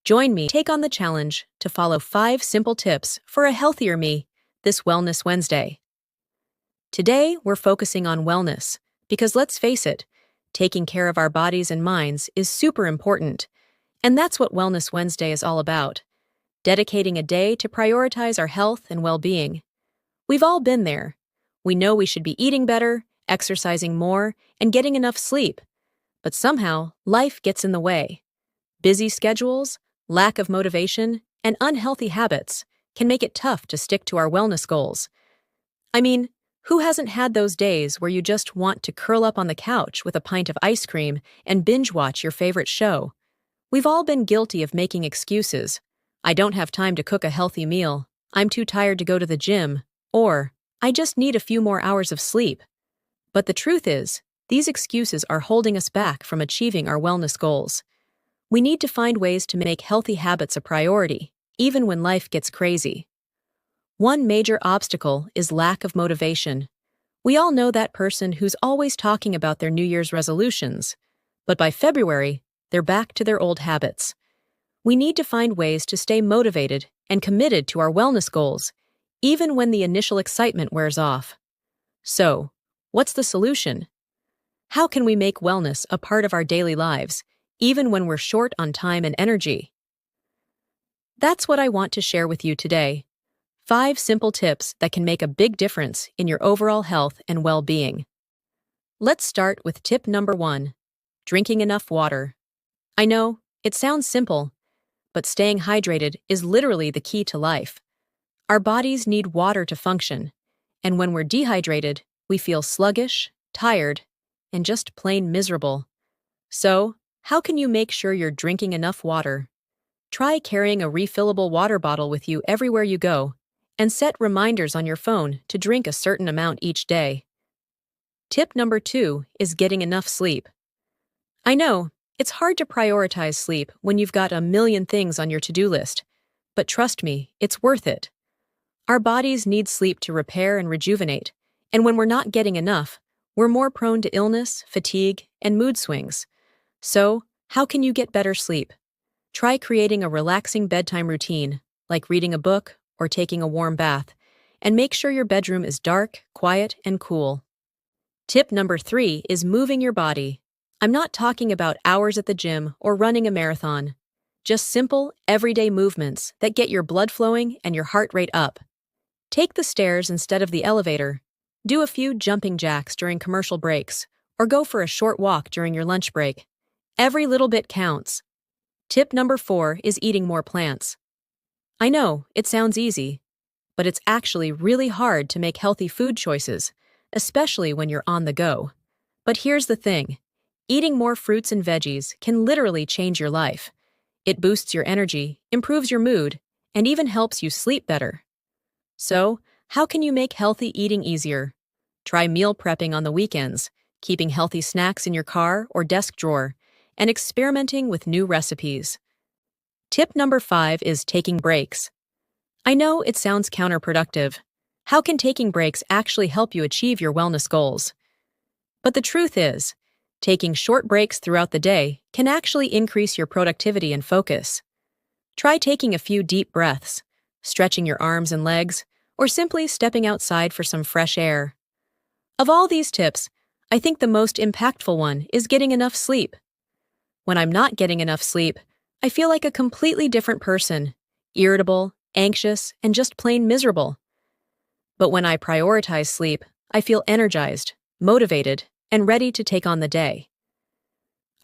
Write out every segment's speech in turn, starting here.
Join me, take on the challenge to follow 5 simple tips for a healthier me this Wellness Wednesday. Today, we're focusing on wellness because let's face it, taking care of our bodies and minds is super important. And that's what Wellness Wednesday is all about, dedicating a day to prioritize our health and well-being. We've all been there. We know we should be eating better, exercising more, and getting enough sleep. But somehow, life gets in the way. Busy schedules, lack of motivation, and unhealthy habits can make it tough to stick to our wellness goals. I mean, who hasn't had those days where you just want to curl up on the couch with a pint of ice cream and binge watch your favorite show? We've all been guilty of making excuses. I don't have time to cook a healthy meal. I'm too tired to go to the gym. Or, I just need a few more hours of sleep. But the truth is, these excuses are holding us back from achieving our wellness goals. We need to find ways to make healthy habits a priority, even when life gets crazy. One major obstacle is lack of motivation. We all know that person who's always talking about their New Year's resolutions, but by February, they're back to their old habits. We need to find ways to stay motivated and committed to our wellness goals, even when the initial excitement wears off. So, what's the solution? How can we make wellness a part of our daily lives, even when we're short on time and energy? That's what I want to share with you today. 5 simple tips that can make a big difference in your overall health and well-being. Let's start with tip number 1, drinking enough water. I know, it sounds simple, but staying hydrated is literally the key to life. Our bodies need water to function, and when we're dehydrated, we feel sluggish, tired, and just plain miserable. So, how can you make sure you're drinking enough water? Try carrying a refillable water bottle with you everywhere you go, and set reminders on your phone to drink a certain amount each day. Tip number 2 is getting enough sleep. I know, it's hard to prioritize sleep when you've got a million things on your to-do list, but trust me, it's worth it. Our bodies need sleep to repair and rejuvenate, and when we're not getting enough, we're more prone to illness, fatigue, and mood swings. So, how can you get better sleep? Try creating a relaxing bedtime routine, like reading a book or taking a warm bath, and make sure your bedroom is dark, quiet, and cool. Tip number 3 is moving your body. I'm not talking about hours at the gym or running a marathon. Just simple, everyday movements that get your blood flowing and your heart rate up. Take the stairs instead of the elevator. Do a few jumping jacks during commercial breaks, or go for a short walk during your lunch break. Every little bit counts. Tip number 4 is eating more plants. I know, it sounds easy, but it's actually really hard to make healthy food choices, especially when you're on the go. But here's the thing. Eating more fruits and veggies can literally change your life. It boosts your energy, improves your mood, and even helps you sleep better. So, how can you make healthy eating easier? Try meal prepping on the weekends, keeping healthy snacks in your car or desk drawer, and experimenting with new recipes. Tip number 5 is taking breaks. I know it sounds counterproductive. How can taking breaks actually help you achieve your wellness goals? But the truth is, taking short breaks throughout the day can actually increase your productivity and focus. Try taking a few deep breaths, stretching your arms and legs, or simply stepping outside for some fresh air. Of all these tips, I think the most impactful one is getting enough sleep. When I'm not getting enough sleep, I feel like a completely different person, irritable, anxious, and just plain miserable. But when I prioritize sleep, I feel energized, motivated, and ready to take on the day.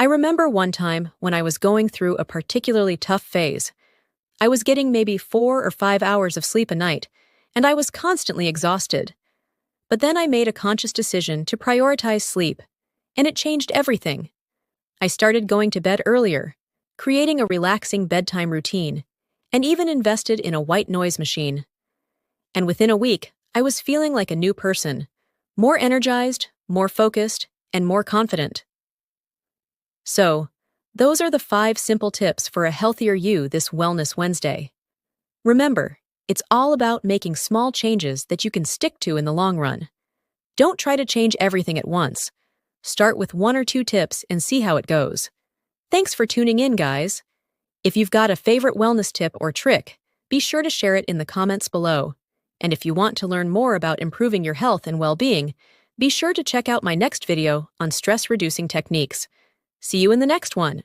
I remember one time when I was going through a particularly tough phase. I was getting maybe 4 or 5 hours of sleep a night, and I was constantly exhausted. But then I made a conscious decision to prioritize sleep, and it changed everything. I started going to bed earlier, creating a relaxing bedtime routine, and even invested in a white noise machine. And within a week, I was feeling like a new person, more energized, more focused, and more confident. So, those are the 5 simple tips for a healthier you this Wellness Wednesday. Remember, it's all about making small changes that you can stick to in the long run. Don't try to change everything at once. Start with 1 or 2 tips and see how it goes. Thanks for tuning in, guys. If you've got a favorite wellness tip or trick, be sure to share it in the comments below. And if you want to learn more about improving your health and well-being, be sure to check out my next video on stress-reducing techniques. See you in the next one.